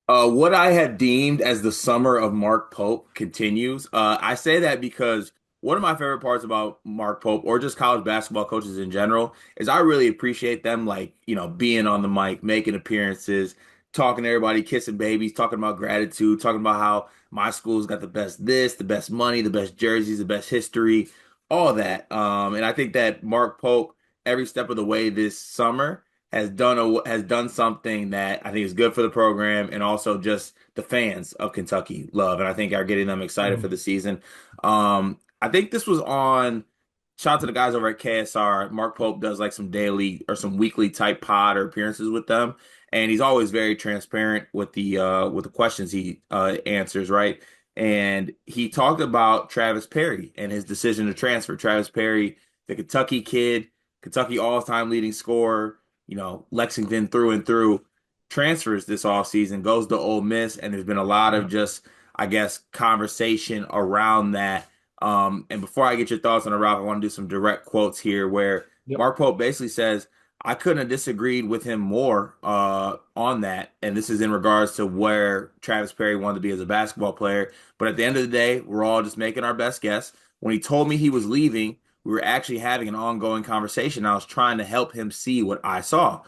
What I had deemed as the summer of Mark Pope continues. I say that because one of my favorite parts about Mark Pope or just college basketball coaches in general is I really appreciate them like, being on the mic, making appearances, talking to everybody, kissing babies, talking about gratitude, talking about how my school's got the best this, the best money, the best jerseys, the best history, all that. And I think that Mark Pope, every step of the way this summer has done something that I think is good for the program and also just the fans of Kentucky love, and I think are getting them excited for Mhm. the season. I think this was on. Shout out to the guys over at KSR. Mark Pope does like some daily or some weekly type pod or appearances with them, and he's always very transparent with the questions he answers, right? And he talked about Travis Perry and his decision to transfer. Travis Perry, the Kentucky kid, Kentucky all-time leading scorer, Lexington through and through, transfers this offseason, goes to Ole Miss, and there's been a lot of Yeah. just, I guess, conversation around that. And before I get your thoughts on it, Ralph, I want to do some direct quotes here where Yep. Mark Pope basically says, I couldn't have disagreed with him more on that. And this is in regards to where Travis Perry wanted to be as a basketball player. But at the end of the day, we're all just making our best guess. When he told me he was leaving, we were actually having an ongoing conversation. I was trying to help him see what I saw.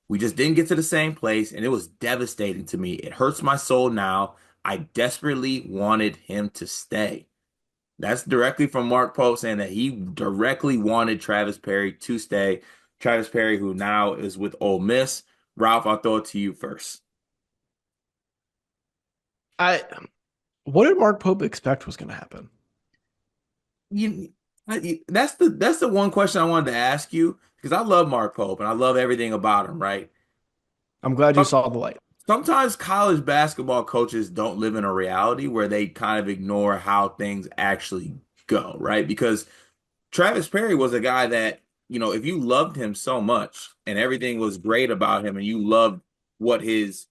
We just didn't get to the same place, and it was devastating to me. It hurts my soul now. I desperately wanted him to stay. That's directly from Mark Pope saying that he directly wanted Travis Perry to stay. Travis Perry, who now is with Ole Miss. Ralph, I'll throw it to you first. I what did Mark Pope expect was going to happen? You, that's the one question I wanted to ask you because I love Mark Pope and I love everything about him, right? I'm glad you saw the light. Sometimes college basketball coaches don't live in a reality where they kind of ignore how things actually go, right? Because Travis Perry was a guy that, if you loved him so much and everything was great about him and you loved what his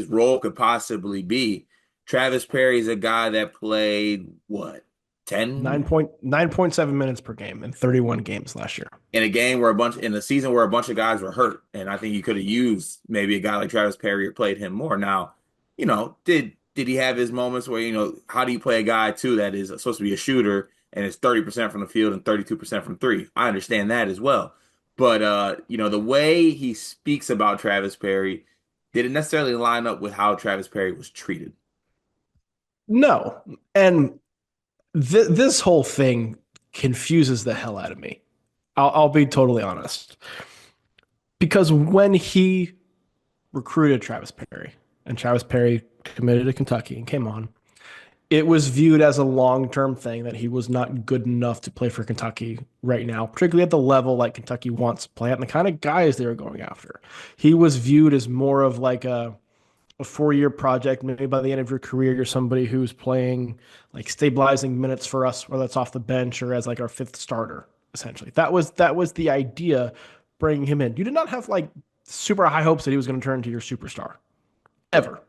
role could possibly be, Travis Perry is a guy that played what, 10 9.7 minutes per game in 31 games last year. in a game where in a season where a bunch of guys were hurt, and I think you could have used maybe a guy like Travis Perry or played him more. Now, did he have his moments where how do you play a guy too that is supposed to be a shooter and is 30% from the field and 32% from three? I understand that as well, but the way he speaks about Travis Perry didn't necessarily line up with how Travis Perry was treated. No. And this whole thing confuses the hell out of me. I'll be totally honest. Because when he recruited Travis Perry and Travis Perry committed to Kentucky and came on, it was viewed as a long-term thing that he was not good enough to play for Kentucky right now, particularly at the level like Kentucky wants to play at and the kind of guys they were going after. He was viewed as more of like a 4 year project. Maybe by the end of your career, you're somebody who's playing like stabilizing minutes for us, whether that's off the bench or as like our fifth starter, essentially. That was the idea bringing him in. You did not have like super high hopes that he was going to turn into your superstar Right. ever.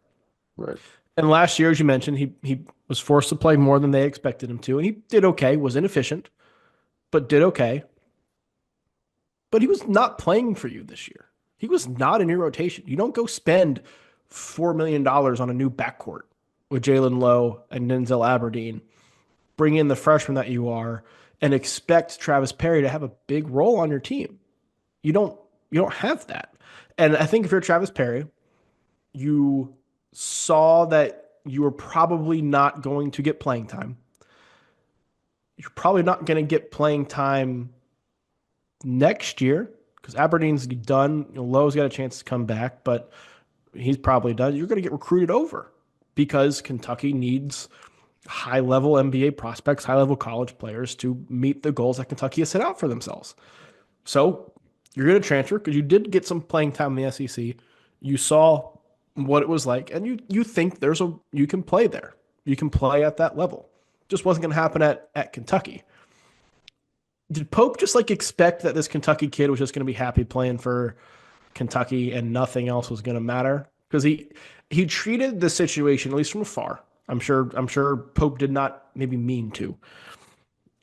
Right. And last year, as you mentioned, he was forced to play more than they expected him to, and he did okay. Was inefficient, but did okay. But he was not playing for you this year. He was not in your rotation. You don't go spend $4 million on a new backcourt with Jalen Lowe and Denzel Aberdeen, bring in the freshman that you are, and expect Travis Perry to have a big role on your team. You don't you don't have that. And I think if you're Travis Perry, you saw that you were probably not going to get playing time. You're probably not going to get playing time next year because Aberdeen's done. Lowe's got a chance to come back, but he's probably done. You're going to get recruited over because Kentucky needs high level NBA prospects, high level college players to meet the goals that Kentucky has set out for themselves. So you're going to transfer because you did get some playing time in the SEC. You saw what it was like, and you think you can play there. You can play at that level. Just wasn't going to happen at Kentucky. Did Pope just like expect that this Kentucky kid was just going to be happy playing for Kentucky and nothing else was going to matter? Because he treated the situation, at least from afar. I'm sure Pope did not maybe mean to,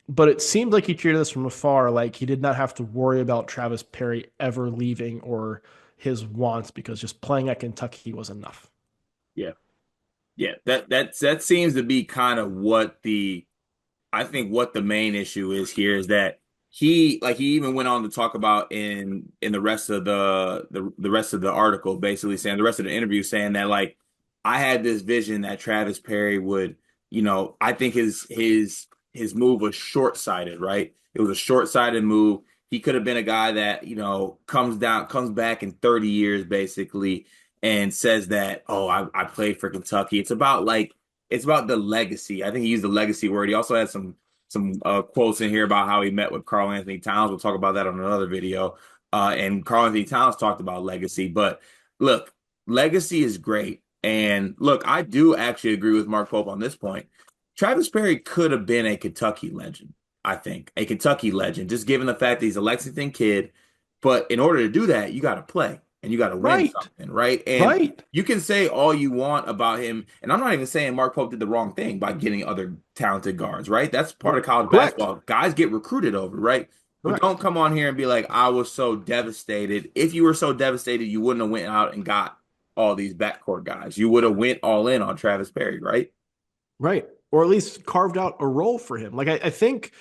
but it seemed like he treated this from afar, like he did not have to worry about Travis Perry ever leaving or his wants because just playing at Kentucky was enough. Yeah. Yeah, that seems to be kind of what the I think what the main issue is here is that he even went on to talk about in the rest of the rest of the article, basically saying the rest of the interview saying that like I had this vision that Travis Perry would, I think his move was short-sighted, right? It was a short-sighted move. He could have been a guy that, comes back in 30 years basically and says that, oh, I played for Kentucky. It's about the legacy. I think he used the legacy word. He also had some quotes in here about how he met with Karl Anthony Towns. We'll talk about that on another video. And Karl Anthony Towns talked about legacy. But look, legacy is great. And look, I do actually agree with Mark Pope on this point. Travis Perry could have been a Kentucky legend, I think, a Kentucky legend, just given the fact that he's a Lexington kid. But in order to do that, you got to play and you got to win Right. something, right? And Right. you can say all you want about him, and I'm not even saying Mark Pope did the wrong thing by getting other talented guards, right? That's part of college Correct. basketball. Guys get recruited over, right? But Correct. don't come on here and be like, I was so devastated. If you were so devastated, you wouldn't have went out and got all these backcourt guys. You would have went all in on Travis Perry, right? Right. Or at least carved out a role for him. Like I think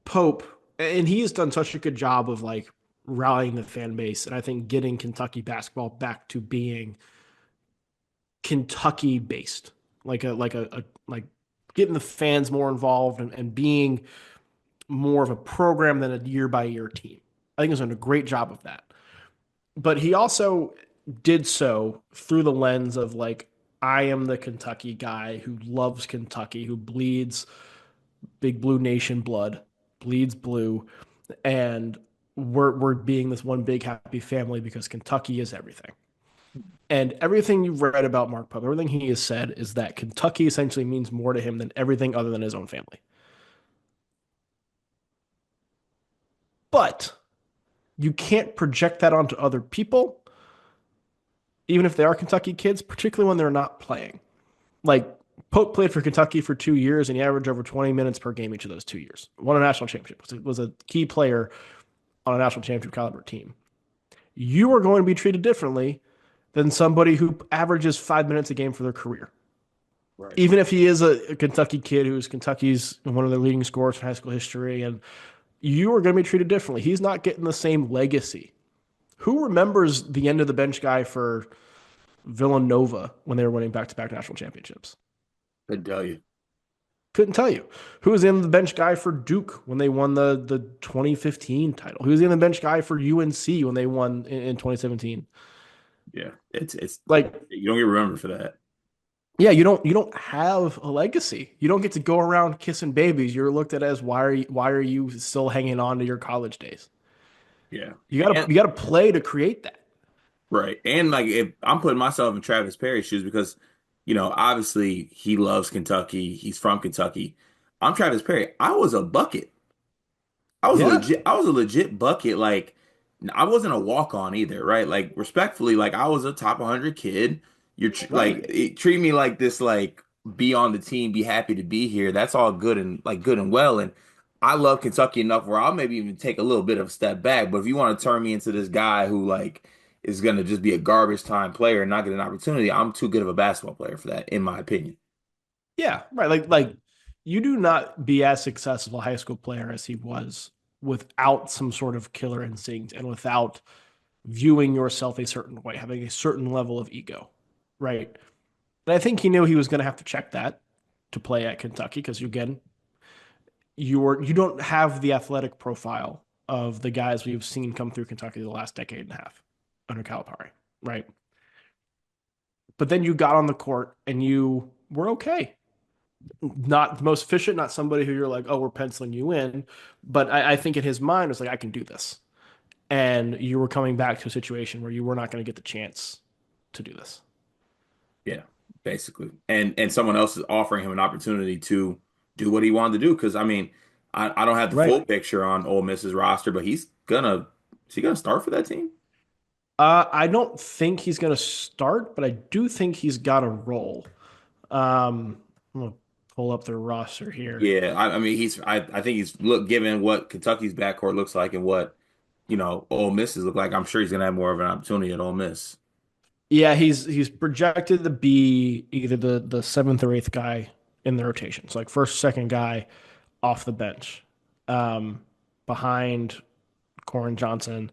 Pope, and he's done such a good job of like rallying the fan base, and I think getting Kentucky basketball back to being Kentucky based, like getting the fans more involved and being more of a program than a year by year team. I think he's done a great job of that. But he also did so through the lens of like, I am the Kentucky guy who loves Kentucky, who bleeds big blue nation blood, bleeds blue, and we're being this one big happy family because Kentucky is everything. And everything you've read about Mark Pope, everything he has said is that Kentucky essentially means more to him than everything other than his own family. But you can't project that onto other people, even if they are Kentucky kids, particularly when they're not playing. Like Pope played for Kentucky for 2 years and he averaged over 20 minutes per game each of those 2 years. Won a national championship, was a key player on a national championship caliber team. You are going to be treated differently than somebody who averages 5 minutes a game for their career. Right. Even if he is a Kentucky kid who's Kentucky's one of the leading scorers in high school history, and you are going to be treated differently. He's not getting the same legacy. Who remembers the end of the bench guy for Villanova when they were winning back-to-back national championships? Could tell you. Couldn't tell you. Who was in the bench guy for Duke when they won the 2015 title? Who was in the bench guy for UNC when they won in 2017? Yeah. It's Like, you don't get remembered for that. yeah, you don't have a legacy. You don't get to go around kissing babies. You're looked at as why are you still hanging on to your college days? Yeah. You gotta And you gotta play to create that. right. And like if I'm putting myself in Travis Perry's shoes because, obviously he loves Kentucky. He's from Kentucky. I'm Travis Perry. I was a bucket. Yeah, I was a legit bucket. Like I wasn't a walk on either, right? Like respectfully, like I was a top 100 kid. right. Treat me like this, like be on the team, be happy to be here. That's all good and like good and well. And I love Kentucky enough where I'll maybe even take a little bit of a step back. But if you want to turn me into this guy who like is gonna just be a garbage time player and not get an opportunity, I'm too good of a basketball player for that, in my opinion. Yeah, right. Like you do not be as successful a high school player as he was without some sort of killer instinct and without viewing yourself a certain way, having a certain level of ego, right? And I think he knew he was going to have to check that to play at Kentucky because again, you don't have the athletic profile of the guys we've seen come through Kentucky the last decade and a half under Calipari, right? But then you got on the court and you were okay. Not the most efficient, not somebody who you're like, oh, we're penciling you in. But I think in his mind, it was like, I can do this. And you were coming back to a situation where you were not going to get the chance to do this. Yeah, basically. And someone else is offering him an opportunity to do what he wanted to do. Because I mean, I don't have the Right. full picture on Ole Miss's roster, but is he gonna start for that team? I don't think he's going to start, but I do think he's got a role. I'm going to pull up their roster here. Yeah, I mean I think he's look given what Kentucky's backcourt looks like and what Ole Miss's look like, I'm sure he's gonna have more of an opportunity at Ole Miss. Yeah, he's projected to be either the seventh or eighth guy in the rotation. So like first, second guy off the bench, um, behind Corin Johnson.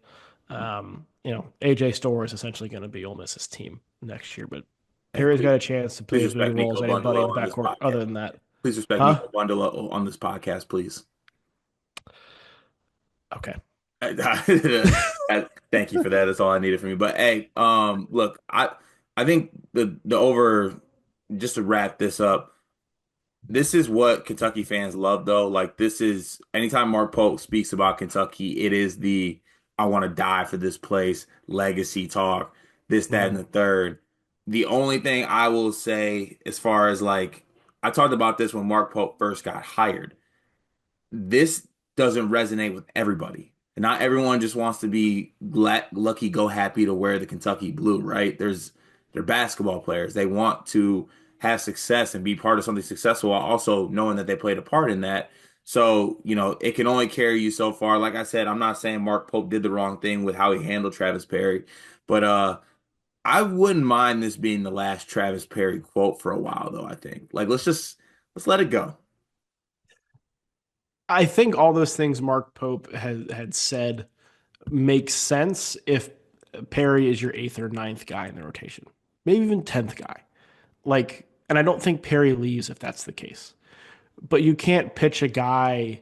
AJ Storr is essentially going to be Ole Miss's team next year, but Hey, Perry's got a chance to play please as big a respect role as Nico anybody in the Bundalo on this backcourt podcast. other than that. Please respect Huh? Nico Bundalo on this podcast, please. Okay. Thank you for that. That's all I needed from you. But hey, look, I think the over just to wrap this up. This is what Kentucky fans love, though. Like, this is anytime Mark Pope speaks about Kentucky, it is the I want to die for this place, legacy talk, this, that, and Mhm. the third. The only thing I will say, as far as like, I talked about this when Mark Pope first got hired, this doesn't resonate with everybody. And not everyone just wants to be lucky, go happy to wear the Kentucky blue, right? They're basketball players. They want to have success and be part of something successful while also knowing that they played a part in that. So, it can only carry you so far. Like I said, I'm not saying Mark Pope did the wrong thing with how he handled Travis Perry, but I wouldn't mind this being the last Travis Perry quote for a while, though, I think. Like let's let it go. I think all those things Mark Pope had said make sense if Perry is your eighth or ninth guy in the rotation, maybe even 10th guy. And I don't think Perry leaves if that's the case. But you can't pitch a guy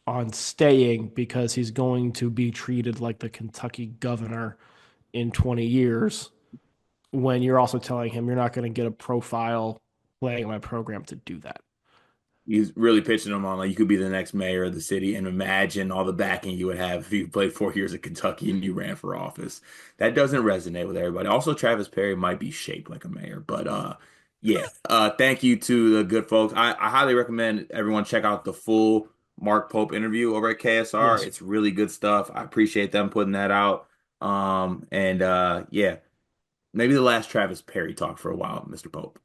on staying because he's going to be treated like the Kentucky governor in 20 years when you're also telling him you're not going to get a profile playing in my program to do that. He's really pitching them on like you could be the next mayor of the city and imagine all the backing you would have if you played 4 years at Kentucky and you ran for office. That doesn't resonate with everybody. Also, Travis Perry might be shaped like a mayor, but yeah. Thank you to the good folks. I highly recommend everyone check out the full Mark Pope interview over at KSR. Yes. It's really good stuff. I appreciate them putting that out. And yeah, maybe the last Travis Perry talk for a while, Mr. Pope.